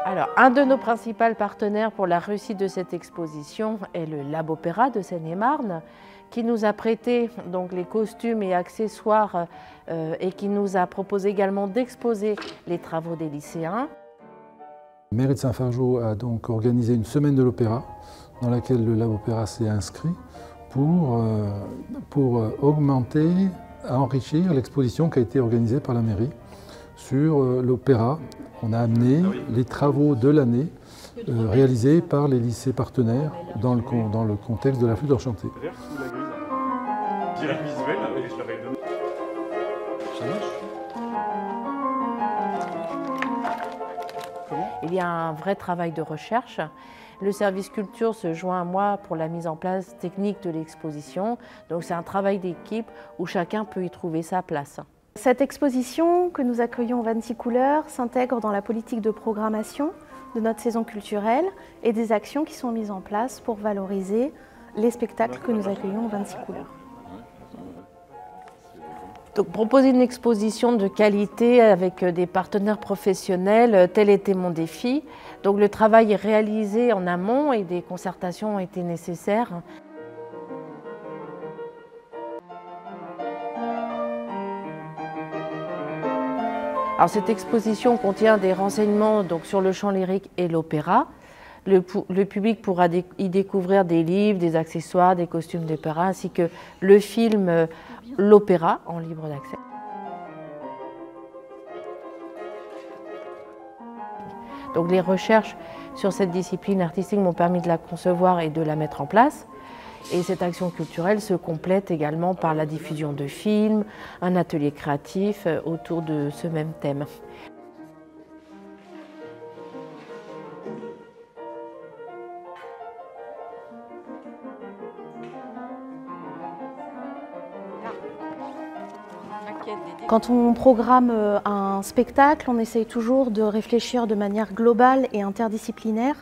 Alors, un de nos principaux partenaires pour la réussite de cette exposition est le Lab Opéra de Seine-et-Marne, qui nous a prêté donc les costumes et accessoires et qui nous a proposé également d'exposer les travaux des lycéens. La mairie de Saint-Fargeau a donc organisé une semaine de l'opéra dans laquelle le Lab Opéra s'est inscrit pour augmenter, enrichir l'exposition qui a été organisée par la mairie sur l'opéra. On a amené les travaux de l'année réalisés par les lycées partenaires dans le contexte de la flûte enchantée. Il y a un vrai travail de recherche. Le service culture se joint à moi pour la mise en place technique de l'exposition. Donc c'est un travail d'équipe où chacun peut y trouver sa place. Cette exposition que nous accueillons au 26 couleurs s'intègre dans la politique de programmation de notre saison culturelle et des actions qui sont mises en place pour valoriser les spectacles que nous accueillons au 26 couleurs. Donc, proposer une exposition de qualité avec des partenaires professionnels, tel était mon défi. Donc, le travail est réalisé en amont et des concertations ont été nécessaires. Alors, cette exposition contient des renseignements donc, sur le chant lyrique et l'opéra. Le public pourra y découvrir des livres, des accessoires, des costumes d'opéra, ainsi que le film L'Opéra en libre d'accès. Donc, les recherches sur cette discipline artistique m'ont permis de la concevoir et de la mettre en place. Et cette action culturelle se complète également par la diffusion de films, un atelier créatif autour de ce même thème. Quand on programme un spectacle, on essaye toujours de réfléchir de manière globale et interdisciplinaire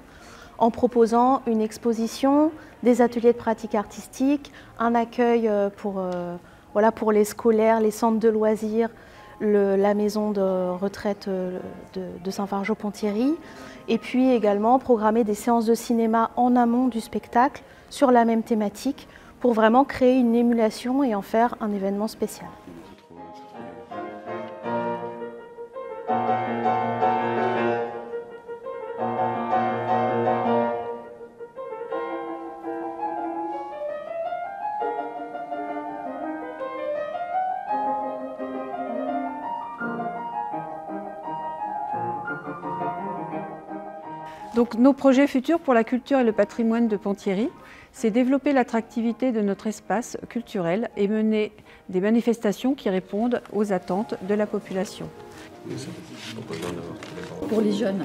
en proposant une exposition, des ateliers de pratique artistique, un accueil pour les scolaires, les centres de loisirs, la maison de retraite de Saint-Fargeau-Ponthierry, et puis également programmer des séances de cinéma en amont du spectacle sur la même thématique pour vraiment créer une émulation et en faire un événement spécial. Donc, nos projets futurs pour la culture et le patrimoine de Ponthierry, c'est développer l'attractivité de notre espace culturel et mener des manifestations qui répondent aux attentes de la population. Pour les jeunes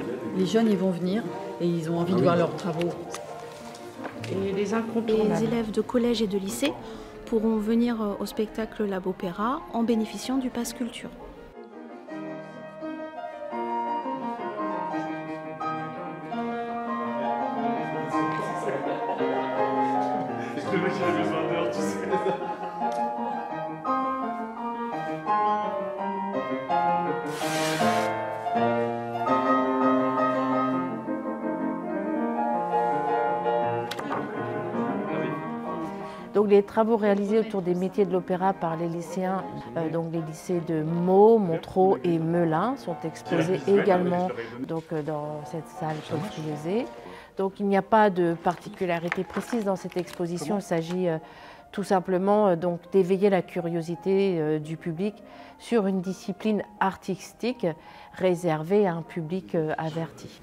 ils vont venir et ils ont envie de voir leurs travaux. Et les incontournables. Les élèves de collège et de lycée pourront venir au spectacle Lab Opéra en bénéficiant du pass culture. Donc les travaux réalisés autour des métiers de l'opéra par les lycéens, donc les lycées de Meaux, Montereau et Melun sont exposés également donc, dans cette salle Paul Friezé. Donc il n'y a pas de particularité précise dans cette exposition, il s'agit tout simplement d'éveiller la curiosité du public sur une discipline artistique réservée à un public averti.